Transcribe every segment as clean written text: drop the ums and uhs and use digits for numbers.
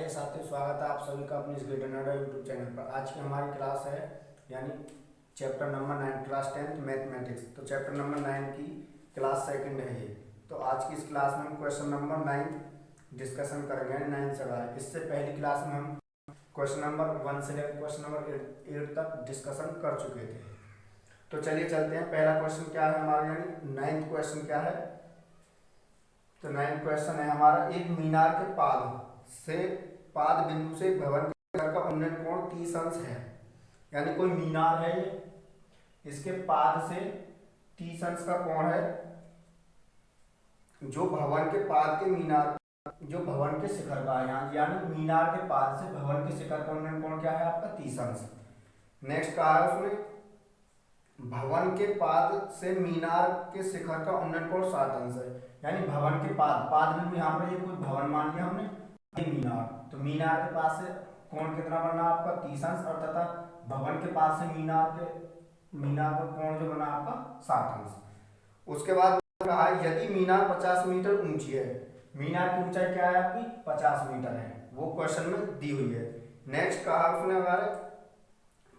चलिए साथियों, स्वागत है आप सभी का अपने इस ग्रेटर नोएडा यूट्यूब चैनल पर। आज की हमारी क्लास है यानी chapter number 9 class 10th mathematics. तो चैप्टर नंबर 9 की क्लास सेकंड है ये। तो आज की इस क्लास में हम क्वेश्चन नंबर 9 डिस्कशन करेंगे, 9 से 12। इससे पहली क्लास में हम क्वेश्चन नंबर 1 से लेकर क्वेश्चन नंबर 8 तक डिस्कशन कर चुके थे। तो चलिए चलते हैं। पहला क्वेश्चन क्या है हमारा, यानी 9th क्वेश्चन क्या है। तो 9th क्वेश्चन है हमारा, एक मीनार के पाद बिंदु से भवन के घर का उन्नयन कोण 30 अंश है। यानी कोई मीनार है ये, इसके पाद से 30 अंश का कोण है। जो भवन के पाद के मीनार, जो भवन के शिखर का है, यानी मीनार के पाद से भवन के शिखर का उन्नयन कोण क्या है आपका 30 अंश। नेक्स्ट कहा है उसमें, भवन के पाद से मीनार के शिखर का उन्नयन कोण 60 अंश है। यानी भवन के पाद बिंदु, यहाँ पर ये कोई भवन मान लिया हमने, ये मीनार। तो मीनार के पास से कोण कितना बनना आपका 30 अंश, और तथा भवन के पास से मीनार का कोण जो बना आपका 60 अंश। उसके बाद कहा यदि मीनार 50 मीटर ऊंची है। मीनार की ऊंचाई क्या है आपकी 50 मीटर है, वो क्वेश्चन में दी हुई है। नेक्स्ट कहा उसने हमारे,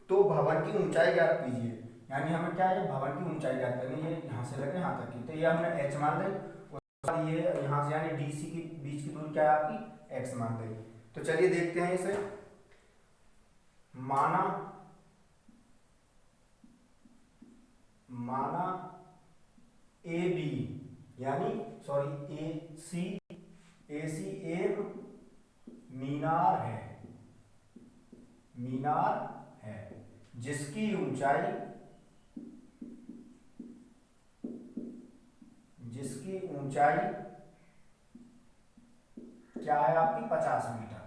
तो भवन की ऊंचाई ज्ञात कीजिए। यानी हमें क्या है, भवन की ऊंचाई ज्ञात करनी है, यहाँ से लेकर यहाँ तक की। तो ये हमने h मान ली, उसके बाद ये यहाँ से यानी DC की बीच की दूरी क्या है आपकी x मान ली। तो चलिए देखते हैं इसे। माना AB यानी AC एक मीनार है जिसकी ऊंचाई क्या है आपकी 50 मीटर।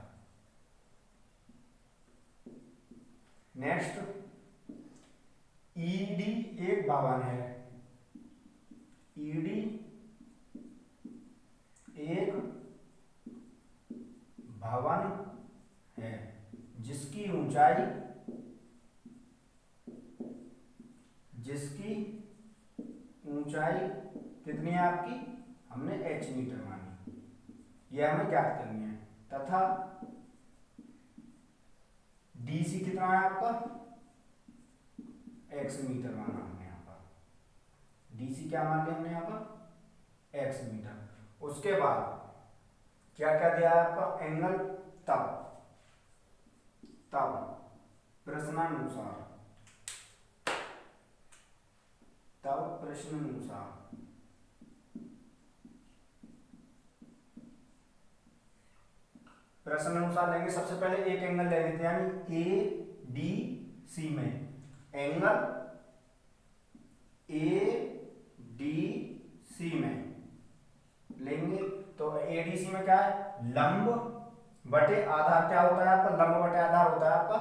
नेक्स्ट, ED एक भवन है, ED एक भवन है जिसकी ऊंचाई कितनी है आपकी, हमने h मीटर मानी, ये हमें ज्ञात करनी है। तथा DC कितना है आपका x मीटर माना हमने यहाँ पर। DC क्या मान लिया हमने यहाँ पर x मीटर। उसके बाद क्या क्या दिया है आपका, एंगल तब प्रश्नानुसार प्रश्नानुसार लेंगे। सबसे पहले एक एंगल ले लेते हैं, यानी ADC में एंगल ADC में लेंगे। तो ADC में क्या है, लंब बटे आधार क्या होता है आपका, लंब बटे आधार होता है आपका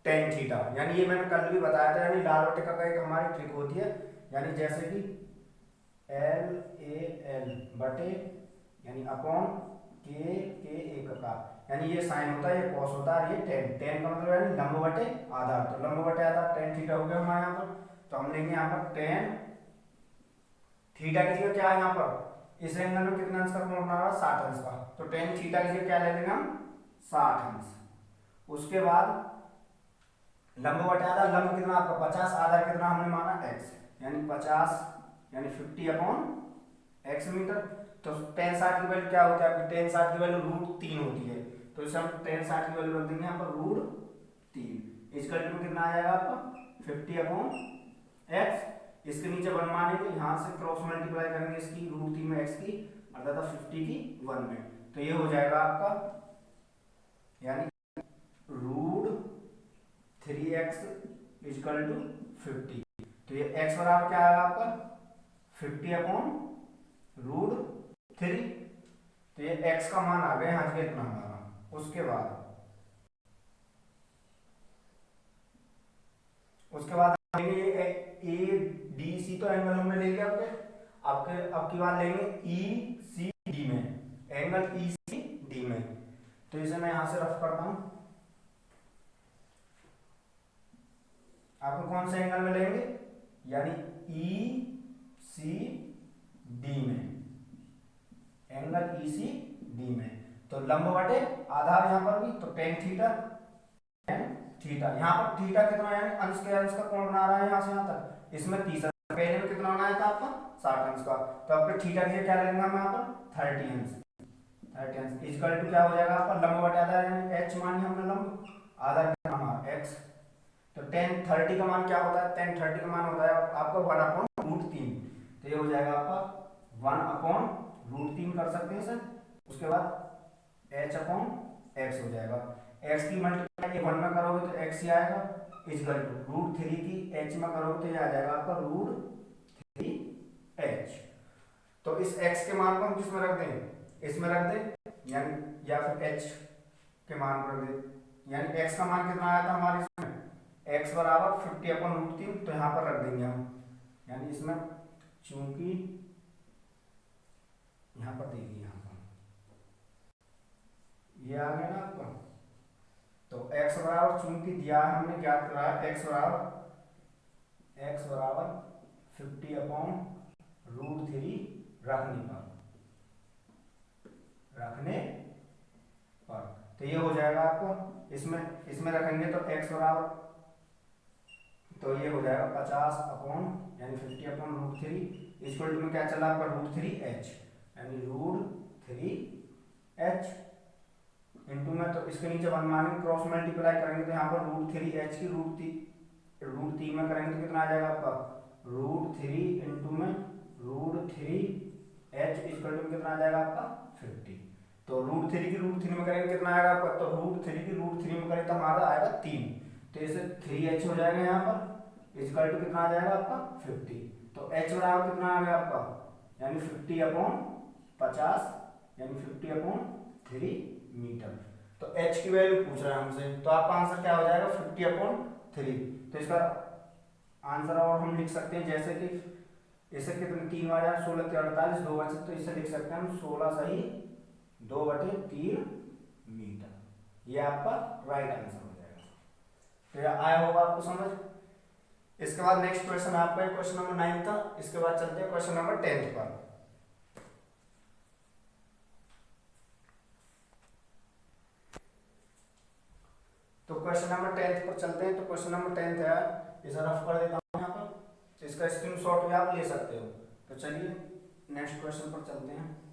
tan थीटा। यानी ये मैंने कल भी बताया था, यानी लाल बटे का एक हमारी ट्रिक होती है, यानी जैसे कि LAL बटे यानी अपॉन के एक का, यानी ये साइन होता है, ये कॉस होता है, ये tan का मतलब यानी लंब बटे आधार। तो लंब बटे आधार tan थीटा हो गया हमारे यहाँ पर। तो हम लेंगे यहाँ पर tan थीटा की जगह क्या है, यहाँ पर इस एंगल में कितना अंश का कोण बना रहा है 60 अंश का। तो tan थीटा की जगह क्या ले लेंगे हम 60 अंश। उसके बाद लंब बटे आधार, लंब कितना आपका 50, आधार कितना हमने माना x, यानी 50 यानी 50 अपॉन x मीटर। तो tan 60 की वैल्यू क्या होती है आपकी, tan 60 की वैल्यू √3 होती है। तो इसे हम tan 60 की वैल्यू रख देंगे यहाँ पर √3। इसका वैल्यू कितना आ जाएगा आपका 50 अपॉन x। इसके नीचे 1 मानेंगे, यहाँ से क्रॉस मल्टीप्लाई करेंगे इसकी √3 में x की, अर्थात 50 की 1 में। तो ये हो जाएगा आपका यानी √3x = 50। तो ये x बराबर क्या आएगा आपका 50 अपॉन √3। तो ये x का मान आ गया यहाँ से इतना हमारा। उसके बाद ADC तो एंगल हमने ले लिया अब की बार लेंगे ECD में, एंगल ECD में। तो इसे मैं यहां से रफ करता हूं। आपको कौन से एंगल में लेंगे, यानी ECD में, एंगल ECD में। तो लंब बटे आधार यहाँ पर भी, तो टेन थीटा, टेन थीटा। यहाँ पर थीटा कितना यानी अंश के अंश का कोण बना रहा है यहाँ से यहाँ तक, इसमें 30, पहले में कितना बनाया था आपका 60 अंश का, तो आपके थीटा के लिए क्या लेंगे हम यहाँ पर 30 अंश, 30 अंश इक्वल टू क्या हो जाएगा आपका लंब बटे आधार, यानी एच मानिए हमने लंब, आधार का हमारा एक्स। तो टेन 30 का मान क्या होता है, टेन 30 का मान होता है आपका 1/√3, तो ये हो जाएगा आपका 1/√3 कर सकते हैं सर। उसके बाद h/x हो जाएगा, x की मल्टीप्लाई 1 में करोगे तो x ही आएगा, इक्वल टू √3 की h में करोगे तो ये आ जाएगा आपका √3h। तो इस x के मान को हम किसमें रख दें, इसमें रख दें, यानी या फिर h के मान को रख दें, यानी x का मान कितना आया था हमारे इसमें, x बराबर 50/√3, तो यहाँ पर रख देंगे हम, यानी इसमें चूंकि यहाँ पर देखिए यहाँ पर ये आ गया ना आपका, तो x बराबर चूंकि दिया है हमने ज्ञात करा है, x बराबर 50/√3 रखने पर, तो ये हो जाएगा आपको, इसमें रखेंगे तो x बराबर, तो ये हो जाएगा 50 यानी 50/√3 इक्वल टू में क्या चला आपका √3h, यानी √3h इंटू में, तो इसके नीचे 1 मानेंगे, क्रॉस मल्टीप्लाई करेंगे तो यहाँ पर √3h की √3 में करेंगे तो कितना आ जाएगा आपका √3 इंटू में √3h इक्वल टू कितना आ जाएगा आपका 50। तो √3 की √3 में करेंगे कितना आएगा आपका, तो √3 की √3 में करेंगे तो हमारा आएगा 3, तो इसे 3h हो जाएगा यहाँ पर इक्वल टू कितना आ जाएगा आपका 50। तो h बराबर कितना आ गया आपका, यानी 50/50 यानी 50/3 मीटर। तो h की वैल्यू पूछ रहा है हमसे, तो आपका आंसर क्या हो जाएगा 50/3। तो इसका आंसर और हम लिख सकते हैं जैसे कि इसे कितने 3 बार 16 के 48 2 बचे, तो इसे लिख सकते हैं हम 16 सही 2/3 मीटर, ये आपका राइट आंसर हो जाएगा। तो यह आया होगा आपको समझ। इसके बाद नेक्स्ट क्वेश्चन आपका क्वेश्चन नंबर 9 था, इसके बाद चलते हैं क्वेश्चन नंबर 10 पर। तो क्वेश्चन नंबर 10 पर चलते हैं। तो क्वेश्चन नंबर 10 है, इसे रफ कर देता हूं यहाँ पर, तो इसका स्क्रीनशॉट भी आप ले सकते हो। तो चलिए नेक्स्ट क्वेश्चन पर चलते हैं।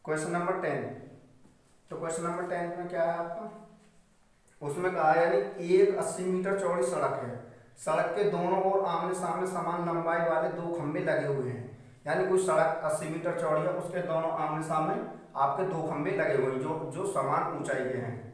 क्वेश्चन नंबर 10, तो क्वेश्चन नंबर 10 में क्या है आपका, उसमें कहा यानी एक 80 मीटर चौड़ी सड़क है, सड़क के दोनों ओर आमने सामने समान लंबाई वाले 2 खंभे लगे हुए हैं, यानी कोई सड़क 80 मीटर चौड़ी है, उसके दोनों आमने सामने आपके 2 खंभे लगे हुए हैं जो समान ऊंचाई के हैं।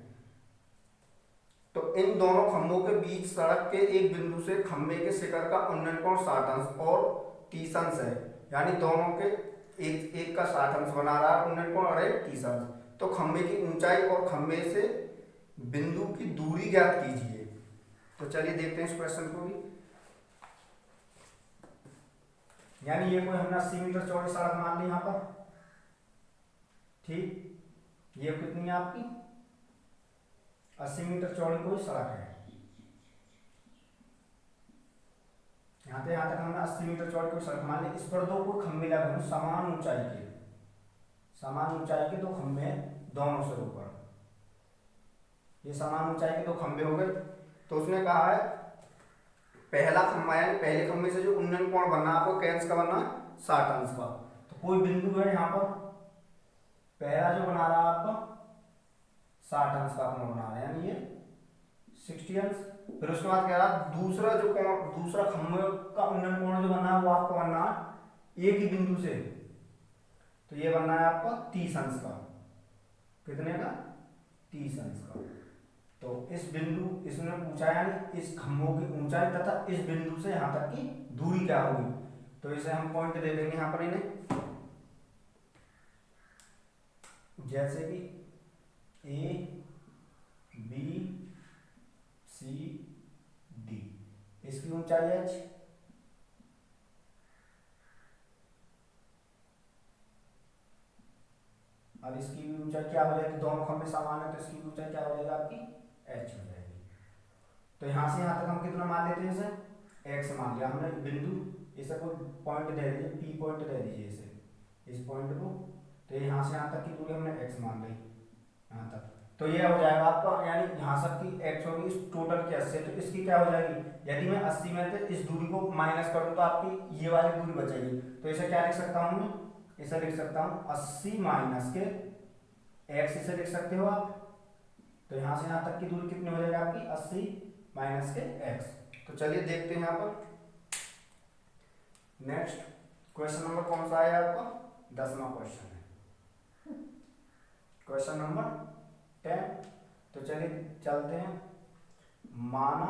तो इन दोनों खंभों के बीच सड़क के एक बिंदु से खंभे के शिखर का उन्नयन कोण 60 अंश और 30 अंश है, यानी दोनों के एक का 60 अंश बना रहा है उन्नयन कोण और एक 30 अंश। तो खंभे की ऊंचाई और खंभे से बिंदु की दूरी ज्ञात कीजिए। तो चलिए देखते हैं इस क्वेश्चन को भी। यानी ये कोई हमने 80 मीटर चौड़ी सड़क मान ली यहाँ पर, ठीक, ये कितनी है आपकी 80 मीटर चौड़ी कोई सड़क है, यहाँ तक हमने 80 मीटर चौड़ी कोई सड़क मान ली। इस पर 2 कोई खंभे लगे हुए समान ऊंचाई के 2 खंभे दोनों से ऊपर, ये समान ऊंचाई के 2 खंभे हो गए। तो उसने कहा है पहला खंभा यानी पहले खंभे से जो उन्नयन कोण बनना है आपको कैंस का बनना है 60 अंश का। तो कोई बिंदु है यहाँ पर, पहला जो बना रहा है आपका 60 अंश का कोण बना रहा है, यानी ये 60 अंश। फिर उसके बाद कह रहा दूसरा खंभे का उन्नयन कोण जो बनना है वो आपको बनना है एक ही बिंदु से, तो ये बनना है आपका 30 अंश का, कितने का 30 अंश का। तो इस बिंदु इसने पूछा यानी इस खंभों की ऊंचाई तथा इस बिंदु से यहाँ तक की दूरी क्या होगी, तो इसे हम पॉइंट दे देंगे यहाँ पर इन्हें, जैसे कि ए बी सी डी, इसकी ऊंचाई h, अब इसकी भी ऊंचाई क्या हो जाएगी, दोनों खंभे समान है तो इसकी भी ऊंचाई क्या हो जाएगी आपकी h हो जाएगी। तो यहाँ से यहाँ तक हम कितना मान लेते हैं इसे x मान लिया हमने बिंदु, इसे कोई पॉइंट दे दीजिए, p पॉइंट दे दीजिए इसे, इस पॉइंट को। तो यहाँ से यहाँ तक की दूरी हमने x मान ली यहाँ तक। तो ये हो जाएगा आपका, यानी यहाँ तक की x होगी इस टोटल की 80, तो इसकी क्या हो जाएगी, यदि मैं 80 में से इस दूरी को माइनस करूँ तो आपकी ये वाली दूरी बचेगी। तो इसे क्या लिख सकता हूँ मैं, इसे लिख सकता हूँ 80 माइनस के x, इसे लिख सकते हो आप। तो यहाँ से यहाँ तक की दूरी कितनी हो जाएगी आपकी 80 माइनस के x। तो चलिए देखते हैं यहाँ पर नेक्स्ट क्वेश्चन नंबर कौन सा है आपका, 10वां क्वेश्चन है, क्वेश्चन नंबर 10। तो चलिए चलते हैं। माना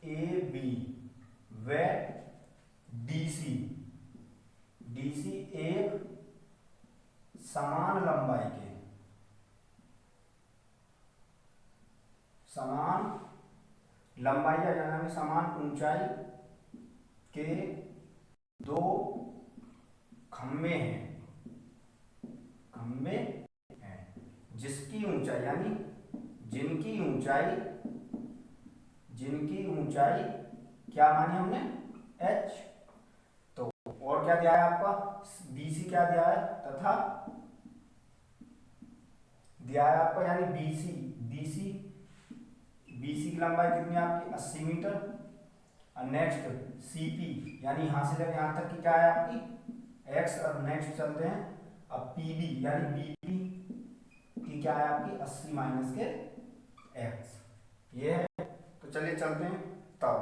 ए बी व डीसी, डीसी एक समान लंबाई के, समान लंबाई या यानी समान ऊंचाई के दो खंभे हैं, खंभे हैं जिसकी ऊंचाई यानी जिनकी ऊंचाई, जिनकी ऊंचाई क्या मानी हमने h। तो और क्या दिया है आपका BC क्या दिया है, तथा दिया है आपका यानी BC, BC BC की लंबाई कितनी है आपकी 80 मीटर। और नेक्स्ट CP यानी यहां से लेकर यहां तक की क्या है आपकी x। और नेक्स्ट चलते हैं अब PB यानी BP की क्या है आपकी 80 माइनस के x, ये है। तो चलिए चलते हैं तब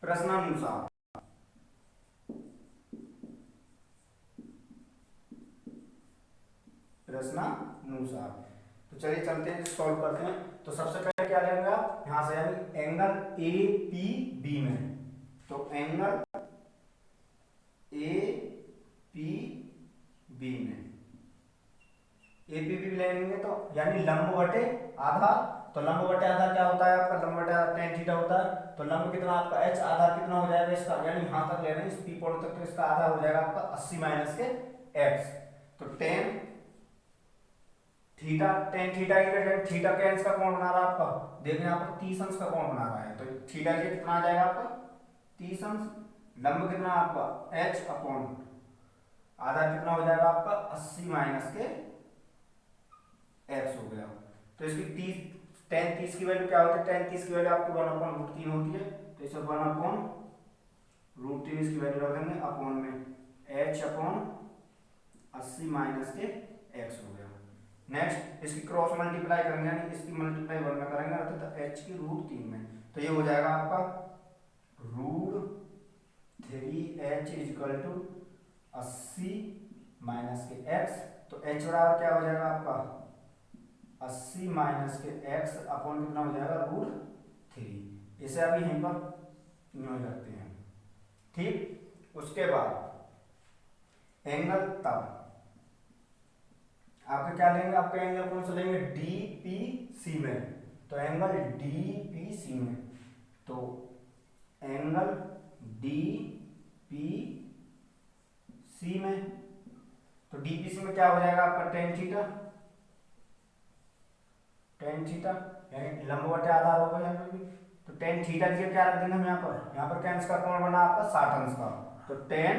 प्रश्नानुसार, प्रश्नानुसार। तो चलिए चलते हैं सॉल्व करते हैं। तो सबसे पहले क्या लेंगे आप यहां से यानी एंगल APB में, तो एंगल APB में APB लेंगे तो यानी लंब बटे आधार। तो लंब बटे आधार क्या होता है आपका, लंब बटे आधार tan थीटा होता है। तो लंब कितना आपका h, आधार कितना हो जाएगा इसका, यानी यहां तक ले रहे हैं इस P पॉइंट तक, तो इसका आधार हो जाएगा आपका 80 माइनस के x। तो tan थीटा, tan थीटा की जगह थीटा के अंश का कोण बना रहा है आपका, देखिए यहाँ पर 30 अंश का कोण बना रहा है। तो थीटा के कितना आ जाएगा आपका 30 अंश, लंब कितना आपका h अपॉन आधार कितना हो जाएगा आपका 80 माइनस के x हो गया। तो इसकी 30 tan 30 की वैल्यू क्या होती है, tan 30 की वैल्यू आपको 1/√3 होती है। तो इसे 1/√3 इसकी वैल्यू रख देंगे, अपॉन में h अपॉन 80 माइनस के x हो गया। नेक्स्ट इसकी क्रॉस मल्टीप्लाई करेंगे यानी इसकी मल्टीप्लाई 1 में करेंगे अर्थात h की √3 में। तो ये हो जाएगा आपका √3h इक्वल टू 80 माइनस के x। तो h बराबर क्या हो जाएगा आपका 80 माइनस के x अपॉन कितना हो जाएगा √3। इसे अभी यहीं पर न्यू रखते हैं, ठीक। उसके बाद एंगल तब आपके क्या लेंगे, आपके एंगल कौन सा लेंगे DPC में। तो एंगल DPC में, तो एंगल DPC में, तो DPC में क्या हो जाएगा आपका tan थीटा, tan थीटा यानी लंब बटे आधार होगा यहाँ पर भी। तो tan थीटा की क्या रख देंगे हम यहाँ पर क्या इसका कोण बना आपका 60 अंश का। तो tan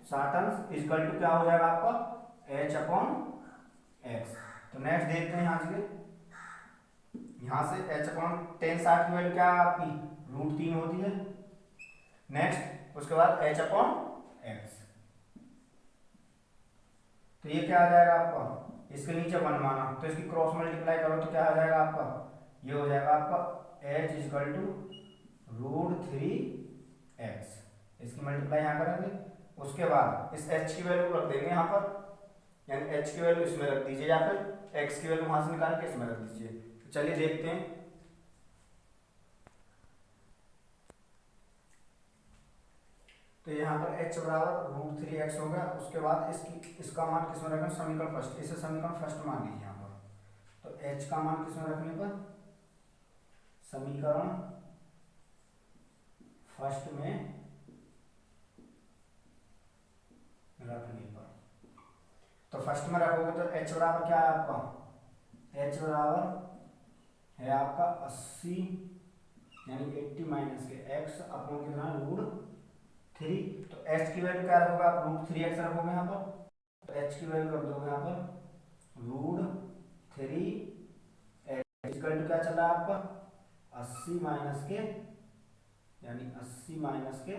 60 अंश इक्वल टू क्या हो जाएगा आपका h अपॉन x। तो नेक्स्ट देखते हैं यहाँ से h अपॉन tan 60 की वैल्यू क्या है आपकी √3 होती है। नेक्स्ट उसके बाद h अपॉन x, तो ये क्या आ जाएगा आपका, इसके नीचे 1 माना तो इसकी क्रॉस मल्टीप्लाई करो तो क्या आ जाएगा आपका, ये हो जाएगा आपका h इक्वल टू √3x। इसकी मल्टीप्लाई यहाँ करेंगे। उसके बाद इस h की वैल्यू रख देंगे यहाँ पर, यानी h की वैल्यू इसमें रख दीजिए या फिर x की वैल्यू वहां से निकाल के इसमें रख दीजिए। तो चलिए देखते हैं। तो यहाँ पर h बराबर √3x होगा। उसके बाद इसका मान किसमें रखें, समीकरण फर्स्ट, इसे समीकरण फर्स्ट मान लीजिए यहाँ पर। तो h का मान किसमें रखने पर समीकरण फर्स्ट में रखने पर। तो फर्स्ट में रखोगे तो h बराबर क्या है आपका, h बराबर है आपका 80 यानी 80 माइनस के x अपॉन कितना √3। तो h की वैल्यू क्या रखोगे आप, √3x रखोगे यहाँ पर, तो h की वैल्यू रख दोगे यहाँ पर √3x इक्वल टू क्या चल रहा है आपका 80 माइनस के, यानी 80 माइनस के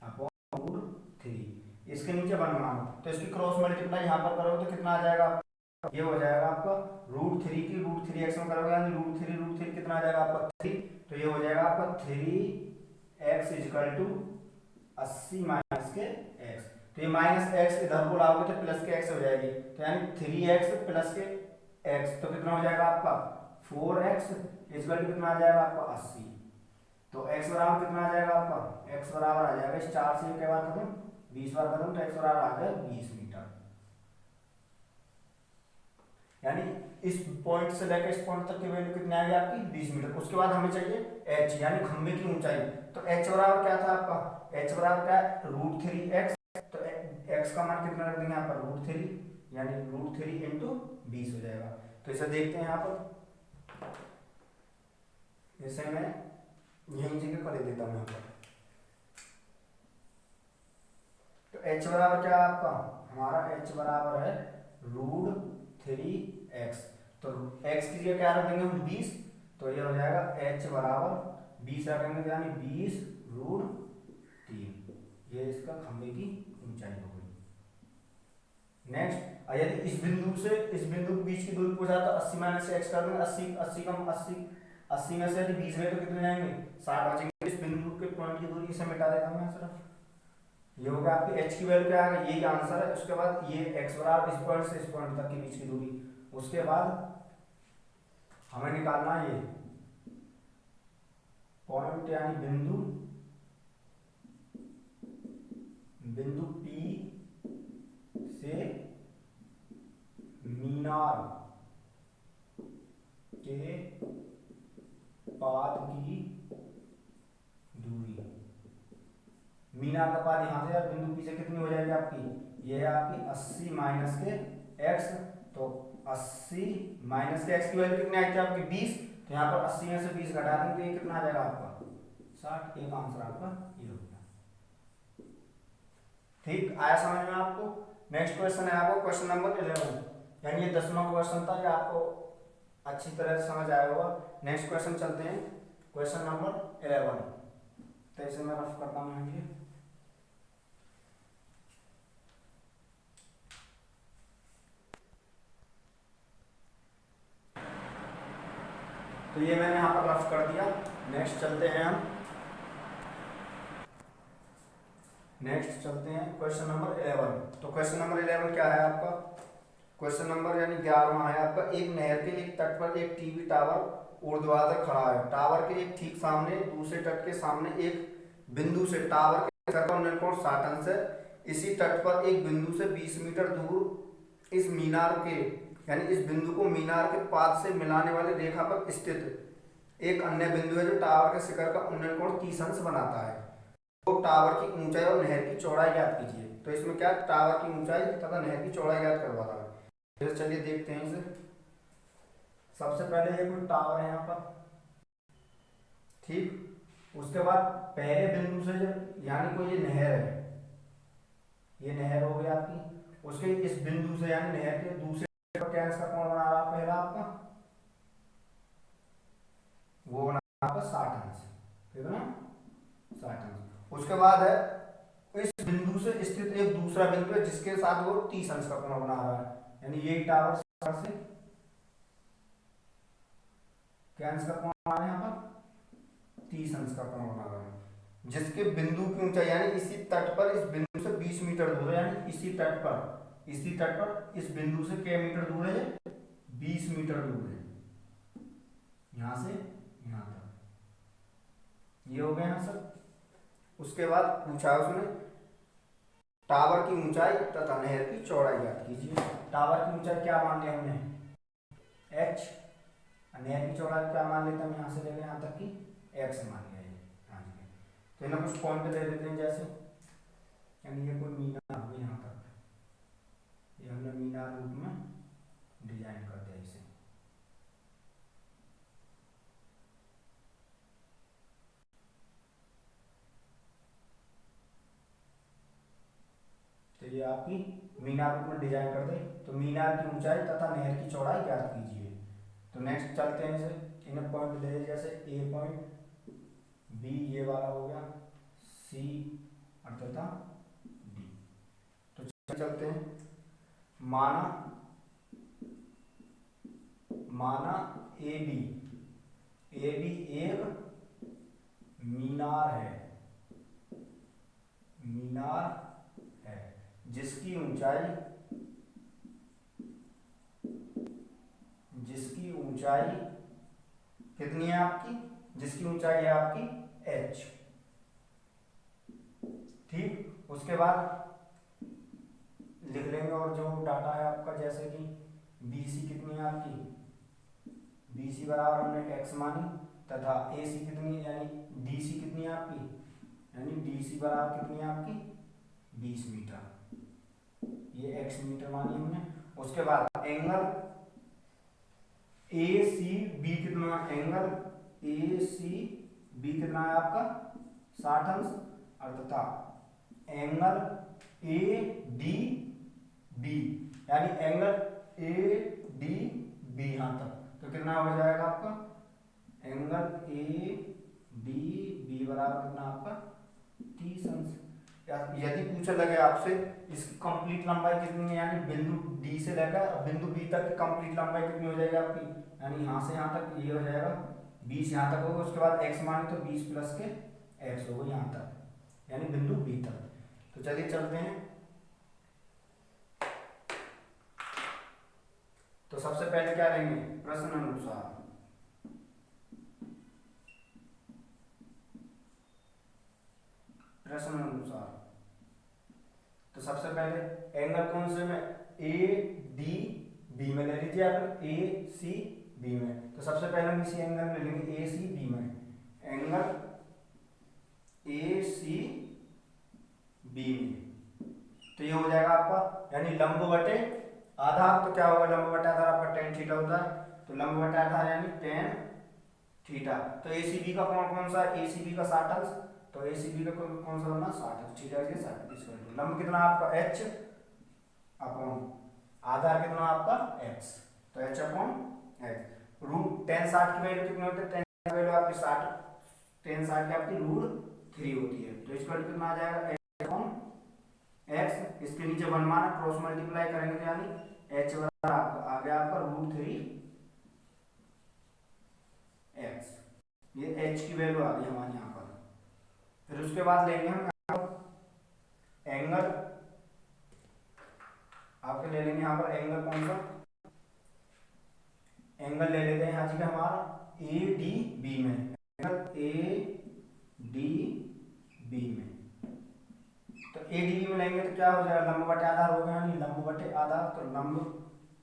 अपॉन √3। इसके नीचे 1 बनाना, तो इसकी क्रॉस मल्टीप्लाई यहाँ पर करोगे तो कितना आ जाएगा, ये हो जाएगा आपका √3 की √3x में करोगे यानी √3 कितना आ जाएगा आपका 3, तो ये हो जाएगा आपका 3x इक्वल टू 80 माइनस के x। तो ये माइनस x इधर को लाओगे तो प्लस के x हो जाएगी, तो यानी 3x प्लस के x तो कितना हो जाएगा आपका 4x इक्वल टू कितना आ जाएगा आपका 80। तो x बराबर कितना आ जाएगा आपका, x बराबर आ जाएगा इस 4 से के बाद खत्म 20 बार खत्म, तो x बराबर आ जाएगा 20 मीटर। यानी इस पॉइंट से लेकर इस पॉइंट तक की वैल्यू कितनी आ गई आपकी 20 मीटर। उसके बाद हमें चाहिए h यानी खंभे की ऊंचाई, तो h बराबर क्या था आपका, h बराबर क्या है √3x, तो x का मान कितना रख देंगे यहाँ पर √3 यानी √3 इंटू 20 हो जाएगा। तो इसे देखते हैं यहाँ पर, इसे मैं यहीं जगह कर देता हूँ यहाँ पर। तो h बराबर क्या है आपका, हमारा h बराबर है √3x, तो x की जगह क्या रख देंगे हम 20, तो ये हो जाएगा h बराबर 20 रखेंगे यानी 20 √3, ये इसका खंभे की ऊंचाई हो गई। नेक्स्ट यदि इस बिंदु से इस बिंदु के बीच की दूरी पूछा तो 80 माइनस से x कर देंगे, 80 में से यदि 20 गए तो कितने जाएंगे 60 बचेंगे। इस बिंदु के पॉइंट की दूरी इसे मिटा देता हूं मैं सिर्फ, ये होगा आपकी h की वैल्यू क्या आ गई, यही आंसर है। उसके बाद ये x बराबर इस पॉइंट से इस पॉइंट तक के बीच की दूरी, उसके बाद हमें निकालना ये पॉइंट यानी बिंदु P से मीनार के पाद की दूरी। मीनार का पाद यहां से बिंदु P से कितनी हो जाएगी आपकी, ये है आपकी 80 माइनस के x, तो 80 माइनस के x की वैल्यू कितनी आई थी आपकी 20, तो यहाँ पर 80 में से 20 घटा देंगे तो ये कितना आ जाएगा आपका 60। एक आंसर आपका ये हो गया। ठीक आया समझ में आपको। नेक्स्ट क्वेश्चन है आपको क्वेश्चन नंबर 11, यानी ये 10वां क्वेश्चन था, ये आपको अच्छी तरह से समझ आया होगा। नेक्स्ट क्वेश्चन चलते हैं क्वेश्चन नंबर 11, तो इसे मैं रफ करता हूँ यहाँ। तो ये मैंने यहाँ पर रफ कर दिया। नेक्स्ट चलते हैं हम, नेक्स्ट चलते हैं क्वेश्चन नंबर 11। तो क्वेश्चन नंबर 11 क्या है आपका, क्वेश्चन नंबर यानी 11वां है आपका। एक नहर के एक तट पर एक टीवी टावर ऊर्ध्वाधर खड़ा है। टावर के एक ठीक सामने दूसरे तट के सामने एक बिंदु से टावर के सर का उन्नयन कोण 60 अंश है। इसी तट पर एक बिंदु से 20 मीटर दूर इस मीनार के यानी इस बिंदु को मीनार के पाद से मिलाने वाली रेखा पर स्थित एक अन्य बिंदु है जो टावर के शिखर का उन्नयन कोण 30 अंश बनाता है। तो टावर की ऊंचाई और नहर की चौड़ाई ज्ञात कीजिए। तो इसमें क्या टावर की ऊंचाई तथा नहर की चौड़ाई ज्ञात करवा रहा है। फिर चलिए देखते हैं इसे। सबसे पहले ये कोई टावर है यहाँ पर, ठीक। उसके बाद पहले बिंदु से जो यानी कोई ये नहर है, ये नहर हो गई आपकी। उसके इस बिंदु से यानी नहर के दूसरे पर क्या इसका कोण बना रहा पहला आपका, वो बना आपका 60 अंश, ठीक है ना 60 अंश। उसके बाद है इस बिंदु से स्थित एक दूसरा बिंदु है जिसके साथ वो 30 अंश का कोण बना रहा है, यानी यही टावर से क्या अंश का कोण बना रहा है यहाँ पर 30 अंश का कोण बना रहा है। जिसके बिंदु की ऊंचाई यानी इसी तट पर इस बिंदु से 20 मीटर दूर है, यानी इसी तट पर इस बिंदु से क्या मीटर दूर है, 20 मीटर दूर है यहां से यहां तक। ये हो गया यहाँ सब। उसके बाद पूछा उसने टावर की ऊंचाई तथा नहर की चौड़ाई ज्ञात कीजिए। टावर की ऊंचाई क्या मान लिया हमने h, नहर की चौड़ाई क्या मान लेते हम यहाँ से लेके यहाँ तक की x मान लिया। तो इन्हें कुछ पॉइंट दे देते हैं, जैसे यानी ये कोई मीनार हो यहाँ तक, ये हमने मीनार रूप में डिजाइन कर दिया इसे। तो ये आपकी मीनार रूप में डिजाइन कर दे। तो मीनार की ऊंचाई तथा नहर की चौड़ाई ज्ञात कीजिए। तो नेक्स्ट चलते हैं इसे, इन्हें पॉइंट दे, जैसे ए पॉइंट, बी ये वाला हो गया, सी और तथा डी। तो चलते हैं, माना माना ए बी एक मीनार है, जिसकी ऊंचाई कितनी है आपकी, जिसकी ऊंचाई है आपकी h। ठीक, उसके बाद लिख लेंगे और जो डाटा है आपका, जैसे कि BC कितनी है आपकी, BC बराबर हमने x मानी, तथा AC कितनी है यानी DC कितनी है आपकी, यानी DC बराबर कितनी है आपकी 20 मीटर, ये x मीटर मानी हमने। उसके बाद एंगल ACB कितना, एंगल ACB कितना है आपका 60 अंश, और तथा एंगल ADB यानी एंगल ADB यहाँ तक, तो कितना हो जाएगा आपका, एंगल ADB बराबर कितना आपका 30 अंश। यदि पूछा लगे आपसे इसकी कंप्लीट लंबाई कितनी है, यानी बिंदु D से लेकर बिंदु B तक की कंप्लीट लंबाई कितनी हो जाएगी आपकी, यानी यहाँ से यहाँ तक ये हो जाएगा 20 यहाँ तक होगा, उसके बाद x माने तो 20 प्लस के x होगा यहाँ तक, यानी बिंदु B तक। तो चलिए चलते हैं। तो सबसे पहले क्या लेंगे, प्रश्न अनुसार, तो सबसे पहले एंगल कौन से में, ADB में ले लीजिए आप, ACB में। तो सबसे पहले हम इसी एंगल में लेंगे ACB में, एंगल ACB में। तो ये हो जाएगा आपका, यानी लंब बटे आधार। तो क्या होगा, लंब बटे आधार आपका tan थीटा होता है, तो लंब बटे आधार यानी tan थीटा। तो ACB का कौन सा, ACB का 60 अंश, तो ACB का कौन सा होना 60 अंश, थीटा के 60 इक्वल टू लंब कितना आपका h अपॉन आधार कितना आपका x, तो h upon x। Root tan 60 की वैल्यू कितनी होती है, tan की वैल्यू आपकी 60, tan 60 की आपकी √3 होती है, तो इक्वल कितना आ जाएगा h अपॉन x, इसके नीचे 1 माना, क्रॉस मल्टीप्लाई करेंगे यानी h बराबर आपका आ गया आपका √3 x, ये h की वैल्यू आ गई हमारे यहाँ पर। फिर उसके बाद लेंगे हम एंगल, आपके ले लेंगे यहाँ पर एंगल कौन सा, एंगल ले लेते हैं यहाँ जी हमारा ADB में, एंगल ADB में। तो ADB में लेंगे तो क्या हो जाएगा, लंब बटे आधार हो गया, यानी लंब बटे आधार, तो लंब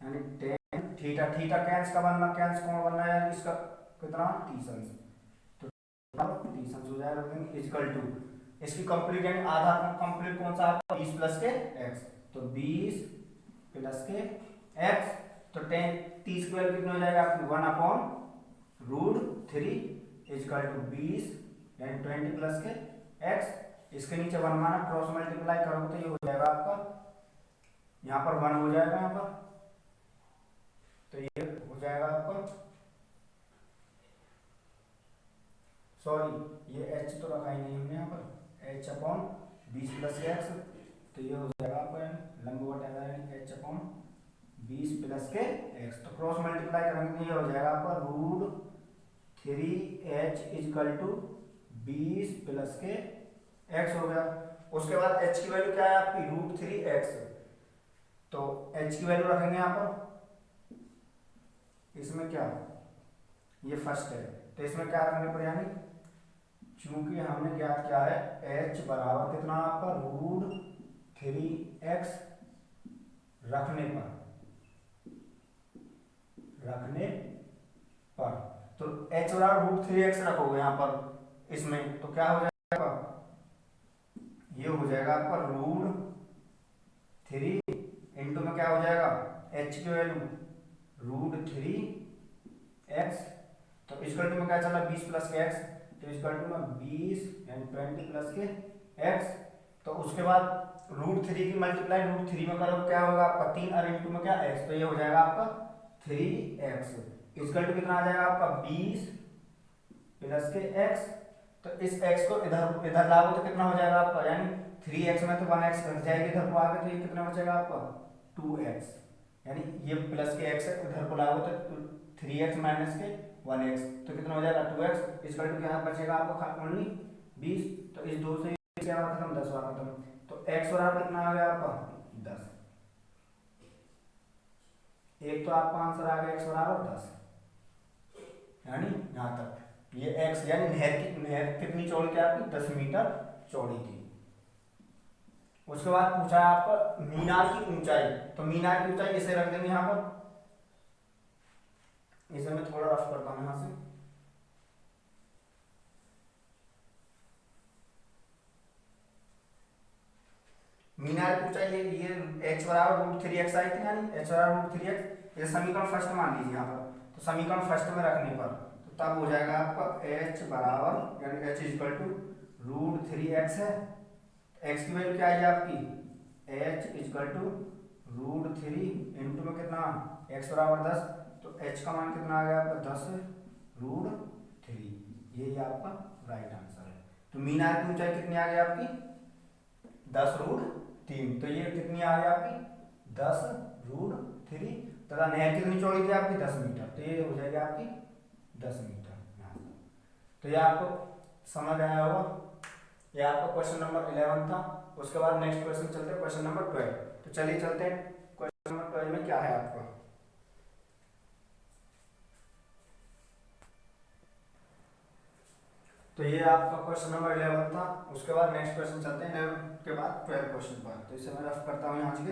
यानी tan थीटा, थीटा कैंस का बनना, कैंस कौन बनना है इसका कितना 30 अंश, तो 30 अंश हो जाएगा, इक्वल टू इसकी कंप्लीट यानी आधार का कंप्लीट कौन सा आपका 20 प्लस के x, तो 20 प्लस के x, तो tan 30 की वैल्यू कितना हो जाएगा आपकी 1 अपॉन √3 इक्वल टू 20 यानी 20 प्लस के x, इसके नीचे 1 माना, क्रॉस मल्टीप्लाई करोगे तो ये हो जाएगा आपका, यहाँ पर 1 हो जाएगा यहाँ पर, तो ये हो जाएगा आपका, सॉरी ये h तो रखा ही नहीं हमने यहाँ पर, h अपॉन 20 प्लस के x, तो ये हो जाएगा आपका लंब बटे आधार यानी h अपॉन 20 प्लस के x, तो क्रॉस मल्टीप्लाई करेंगे तो ये हो जाएगा आपका √3h इक्वल टू 20 प्लस के x हो गया। उसके बाद h की वैल्यू क्या है आपकी √3x, तो h की वैल्यू रखेंगे यहाँ पर, इसमें क्या ये फर्स्ट है, तो इसमें क्या रखने पर, यानी चूंकि हमने ज्ञात किया है h बराबर कितना आपका √3x रखने पर, तो h बराबर √3x रखोगे यहाँ पर इसमें, तो क्या हो जाएगा ये हो जाएगा आपका √3 इंटू में क्या हो जाएगा h की वैल्यू √3x, तो इक्वल टू में क्या चला 20 प्लस के x, तो इक्वल टू में 20 यानी 20 प्लस के x। तो उसके बाद √3 की मल्टीप्लाई √3 में करो क्या होगा आपका 3 और इंटू में क्या x, तो ये हो जाएगा आपका 3x इक्वल टू कितना आ जाएगा आपका 20 प्लस के x। तो इस x को इधर इधर लाओ तो कितना हो जाएगा आपका, यानी 3x में तो 1x घट जाएगी इधर को आगे, तो ये कितना बचेगा आपका 2x, यानी ये प्लस के x है इधर को लाओ तो 3x माइनस के 1x, तो कितना हो जाएगा 2x इक्वल टू क्या बचेगा आपका ओनली 20। तो इस 2 से क्या खत्म 10 बार खत्म, तो x बराबर कितना आ गया आपका 10। एक तो आपका आंसर आ गया x बराबर 10, यानी यहाँ तक ये x, यानी नहर कितनी चौड़ी थी आपकी 10 मीटर चौड़ी थी। उसके बाद पूछा है आपका मीनार की ऊंचाई, तो मीनार की ऊंचाई इसे रख देंगे यहाँ पर, इसे मैं थोड़ा रफ करता हूँ यहाँ से। मीनार की ऊंचाई ये h बराबर √3x आई थी, यानी h बराबर √3x, ये समीकरण फर्स्ट मान लीजिए यहाँ पर, तो समीकरण फर्स्ट में रखने पर तो तब हो जाएगा आपका h बराबर, यानी h इक्वल टू √3x है, x की वैल्यू क्या आई आपकी h इक्वल टू √3 इंटू में कितना x बराबर 10, तो h का मान कितना आ गया आपका 10 √3, यही आपका राइट आंसर है। तो मीनार की ऊंचाई कितनी आ गई आपकी 10 √3, तो ये कितनी आ गई आपकी 10 √3 तथा नहर कितनी चौड़ी थी आपकी 10 मीटर, तो ये हो जाएगी आपकी 10 मीटर। तो ये आपको समझ आया होगा, ये आपका क्वेश्चन नंबर 11 था। उसके बाद नेक्स्ट क्वेश्चन चलते हैं क्वेश्चन नंबर 12। तो चलिए चलते हैं क्वेश्चन नंबर 12 में क्या है आपका। तो ये आपका क्वेश्चन नंबर 11 था। उसके बाद नेक्स्ट क्वेश्चन चलते हैं 11 के बाद 12 क्वेश्चन पर। तो इसे मैं रफ करता हूँ यहाँ से।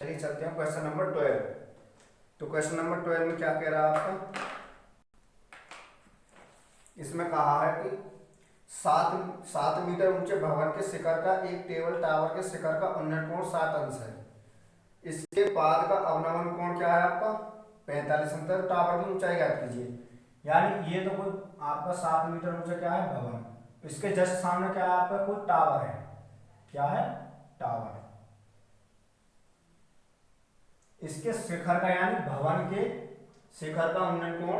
चलिए चलते हैं क्वेश्चन नंबर 12। तो क्वेश्चन नंबर 12 में क्या कह रहा है आपका, इसमें कहा है कि 7 मीटर ऊंचे भवन के शिखर का एक टेबल टावर के शिखर का उन्नयन कोण 60 अंश है। इसके बाद का अवनमन कोण क्या है आपका 45 अंश। टावर की ऊंचाई ज्ञात कीजिए, यानी ये तो कोई आपका 7 मीटर ऊंचा क्या है भवन, इसके जस्ट सामने क्या है आपका कोई टावर है, क्या है टावर, इसके शिखर का यानी भवन के शिखर का उन्नयन कोण,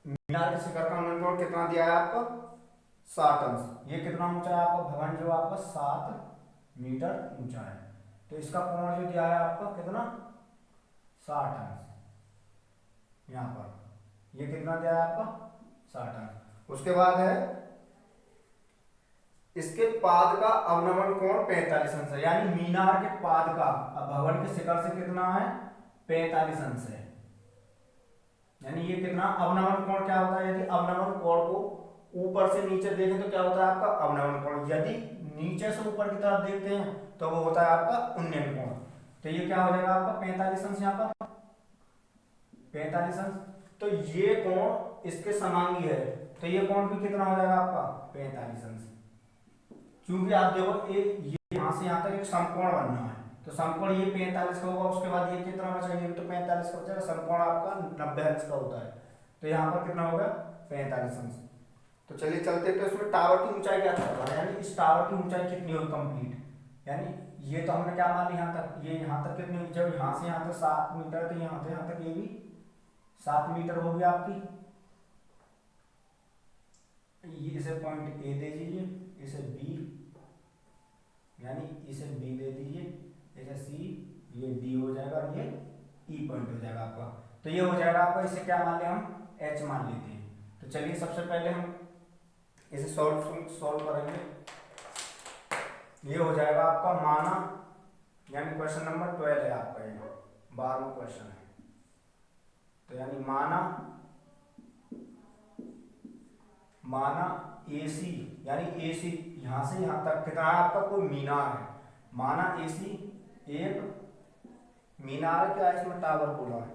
मीनार के शिखर का उन्नयन कोण कितना दिया है आपको 60 अंश। ये कितना ऊंचा है आपका भवन जो आपका 7 मीटर ऊंचा है, तो इसका कोण जो दिया है आपका कितना 60 अंश। यहाँ पर ये कितना दिया है आपका 60 अंश। उसके बाद है इसके पाद का अवनमन कोण 45 अंश है, यानी मीनार के पाद का भवन के शिखर से कितना है 45 अंश है। यानी ये कितना अवनमन कोण क्या होता है, यदि अवनमन कोण को ऊपर से नीचे देखें तो क्या होता है आपका अवनमन कोण, यदि नीचे से ऊपर की तरफ देखते हैं तो वो होता है आपका उन्नयन कोण। तो ये क्या हो जाएगा आपका 45 अंश, यहाँ पर 45 अंश। तो ये कोण इसके समांगी है, तो ये कोण भी कितना हो जाएगा आपका 45 अंश। क्योंकि आप देखो ये यहाँ से यहाँ तक एक समकोण बनना है, तो समकोण ये 45 का होगा, उसके बाद ये कितना बचेगा, ये तो 45 का बचेगा, समकोण आपका 90 अंश का होता है, तो यहाँ पर कितना होगा 45 अंश। तो चलिए चलते हैं, तो इसमें टावर की ऊंचाई क्या था, यानी इस टावर की ऊंचाई कितनी होगी कंप्लीट, यानी ये तो हमने क्या मान लिया यहाँ तक, ये यहाँ तक कितनी, जब यहाँ से यहाँ तक 7 मीटर, तो यहाँ से यहाँ तक ये भी 7 मीटर होगी आपकी। इसे पॉइंट ए दे दीजिए, इसे बी, यानी इसे बी दे दीजिए, इसे सी, ये डी हो जाएगा और ये ई पॉइंट हो जाएगा आपका। तो ये हो जाएगा आपका, इसे क्या मान लिया हम एच मान लेते हैं। तो चलिए सबसे पहले हम इसे सॉल्व करेंगे। ये हो जाएगा आपका माना, यानी क्वेश्चन नंबर 12 है आपका, ये 12वां क्वेश्चन है। तो यानी माना माना AC यानी AC यहाँ से यहाँ तक कितना है आपका, कोई मीनार है, माना AC एक मीनार है, क्या इसमें टावर बोला है,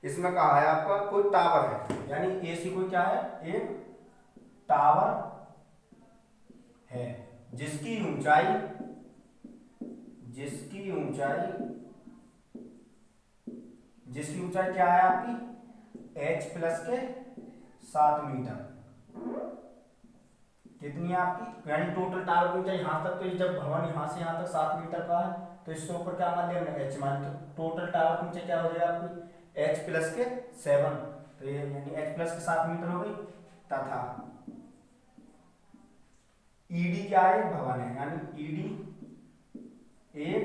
इसमें कहा है आपका कोई टावर है, यानी AC कोई क्या है, एक टावर है जिसकी ऊंचाई जिसकी ऊंचाई क्या है आपकी, h प्लस के 7 मीटर, कितनी है आपकी, यानी टोटल टावर की ऊंचाई यहाँ तक, तो ये जब भवन यहाँ से यहाँ तक 7 मीटर का है तो इससे ऊपर क्या मान लिया हमने, h मान, तो टोटल टावर की ऊंचाई क्या हो जाएगा आपकी, h प्लस के 7, तो ये यानी h प्लस के 7 मीटर हो गई, तथा ED क्या है, एक भवन है, यानी ED एक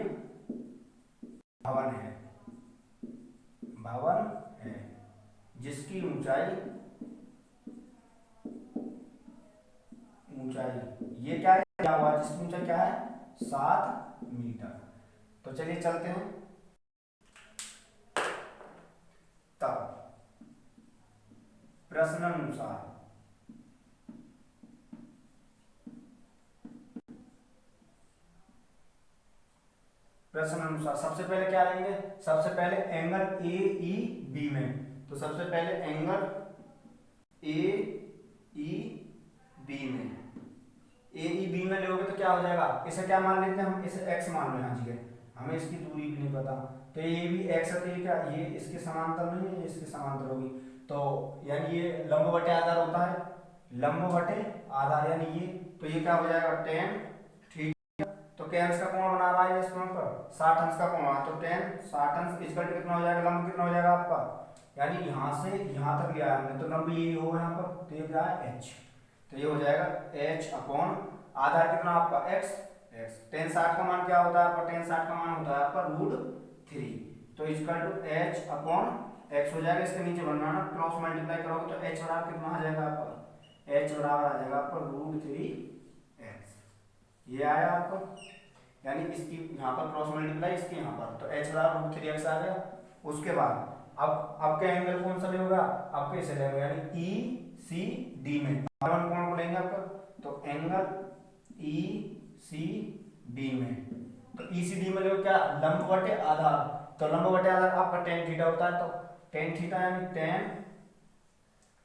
भवन है जिसकी ऊंचाई ये क्या है, क्या हुआ, जिसकी ऊंचाई क्या है 7 मीटर। तो चलिए चलते हैं, तब प्रश्नानुसार सबसे पहले क्या लेंगे, सबसे पहले एंगल AEB में, तो सबसे पहले एंगल AEB में लोगे तो क्या हो जाएगा, इसे क्या मान लेते हैं हम, इसे x मान लो, यहाँ जी हमें इसकी दूरी भी नहीं पता, तो ये भी x है, तो ये क्या, ये इसके समांतर नहीं है, ये इसके समांतर होगी, तो यानी ये लंब बटे आधार होता है, लंब बटे आधार यानी ये, तो ये क्या हो जाएगा tan, तो क्या अंश का कोण बना रहा है इस कोण पर, 60 अंश का कोण, तो tan 60 अंश इक्वल टू कितना हो जाएगा, लंब कितना हो जाएगा आपका, यानी यहाँ से यहाँ तक लिया है हमने, तो लंब ये होगा यहाँ पर, तो ये क्या है h, तो ये हो जाएगा h अपॉन आधार कितना आपका x, tan 60 का मान क्या होता है आपका, tan 60 का मान होता है आपका √3, तो equal to h upon x हो जाएगा, इसके नीचे बनाना क्रॉस मल्टीप्लाई करोगे तो h बराबर कितना आ जाएगा आपका, h बराबर आ जाएगा आपका √3x, ये आया आपको, यानी इसकी यहाँ पर क्रॉस मल्टीप्लाई इसके यहाँ पर, तो h बराबर √3x आ गया। उसके बाद अब का एंगल कौन सा लेगा, आपके इसे लेंगे, यानी ECD में कौन को लेंगे आपका, तो एंगल ECD में, तो ECD में लोग क्या, लंब बटे आधार, तो लंब बटे आधार आपका tan थीटा होता है, तो tan थीटा यानी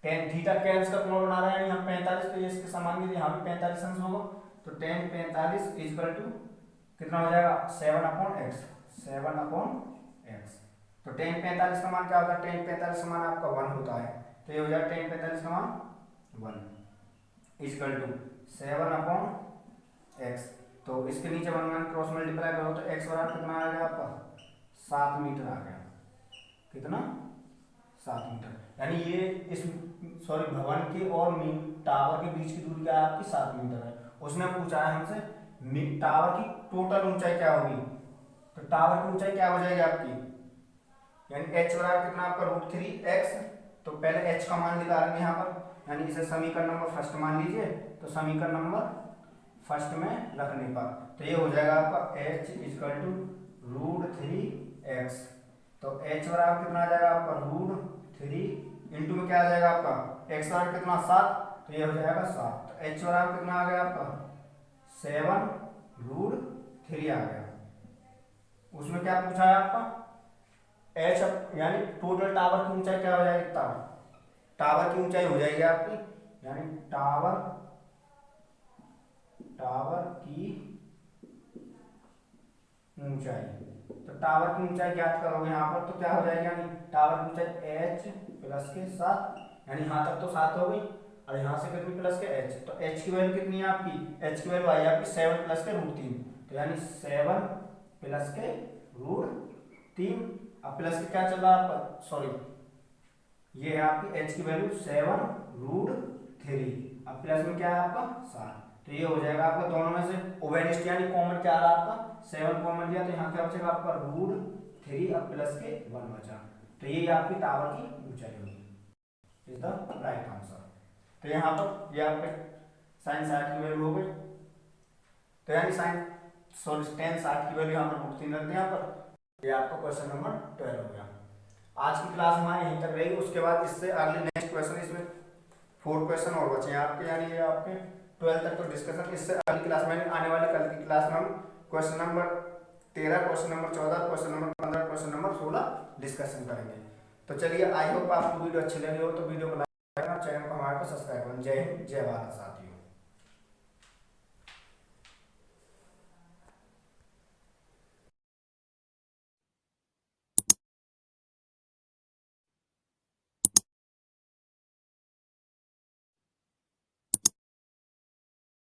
tan थीटा के अंश का कोण बना रहा है, यानी हम 45, तो ये इसके समान भी, यहाँ भी 45 अंश होगा, तो tan 45 इक्वल टू कितना हो जाएगा, 7/x, तो tan 45 का मान क्या होता है, tan 45 का मान आपका 1 होता है, तो ये हो जाएगा tan 45 का मान 1 इक्वल टू 7/x, तो इसके नीचे 1 क्रॉस मल्टीप्लाई करो तो x बराबर कितना आ गया आपका, 7 मीटर आ गया, कितना 7 मीटर, यानी ये इस भवन के और टावर के बीच की दूरी क्या है आपकी, 7 मीटर है। उसने पूछा है हमसे टावर की टोटल ऊंचाई क्या होगी, तो टावर की ऊंचाई क्या हो जाएगी आपकी, यानी h बराबर कितना आपका √3x, तो पहले h का मान निकालेंगे यहाँ पर, यानी इसे समीकरण नंबर फर्स्ट मान लीजिए, तो समीकरण नंबर फर्स्ट में रखने पर तो ये हो जाएगा आपका h इक्वल टू √3x, तो h बराबर कितना आ जाएगा आपका √3 इंटू में क्या आ जाएगा आपका x बराबर कितना 7, तो ये हो जाएगा 7, तो h बराबर कितना आ गया आपका 7√3 आ गया। उसमें क्या पूछा है आपका h, यानी टोटल टावर की ऊंचाई क्या हो जाएगी, टावर की ऊंचाई हो जाएगी आपकी, यानी टावर की ऊंचाई, तो टावर की ऊंचाई ज्ञात करोगे यहाँ पर, तो क्या हो जाएगी, यानी टावर की ऊंचाई h प्लस के 7, यानी यहाँ तक तो 7 हो गई, और यहाँ से कितनी प्लस के h, तो h की वैल्यू कितनी है आपकी, h की वैल्यू आई आपकी 7 प्लस के √3, तो यानी 7 प्लस के √3, अब प्लस के क्या चल रहा है आपका, सॉरी ये है आपकी h की वैल्यू 7√3, अब प्लस में क्या है आपका 7, तो ये हो जाएगा आपका दोनों में से ओवेनिस्ट यानी कॉमन क्या आ रहा है आपका 7 कॉमन लिया, तो यहाँ क्या बचेगा आपका √3 अब प्लस के 1 बचा, तो ये आपकी टावर की ऊंचाई होगी, इज द राइट आंसर। तो यहाँ पर ये आपके sin 60 की वैल्यू हो गई, तो यानी tan 60 की वैल्यू यहाँ पर √3 रख दें यहाँ पर, ये आपका क्वेश्चन नंबर 12 हो गया। आज की क्लास हमारी यहीं तक रहेगी, उसके बाद इससे अगले नेक्स्ट क्वेश्चन इसमें 4 क्वेश्चन और बचे हैं आपके, यानी ये आपके 12 तक तो डिस्कशन। इससे अगली क्लास में, आने वाली कल की क्लास में हम question number 13, question number 14, question number 15, question number 16 discussion करेंगे। तो चलिए, आई होप आपको वीडियो अच्छी लगी हो तो वीडियो को लाइक करना, चैनल को हमारे को सब्सक्राइब करना। जय हिंद, जय भारत।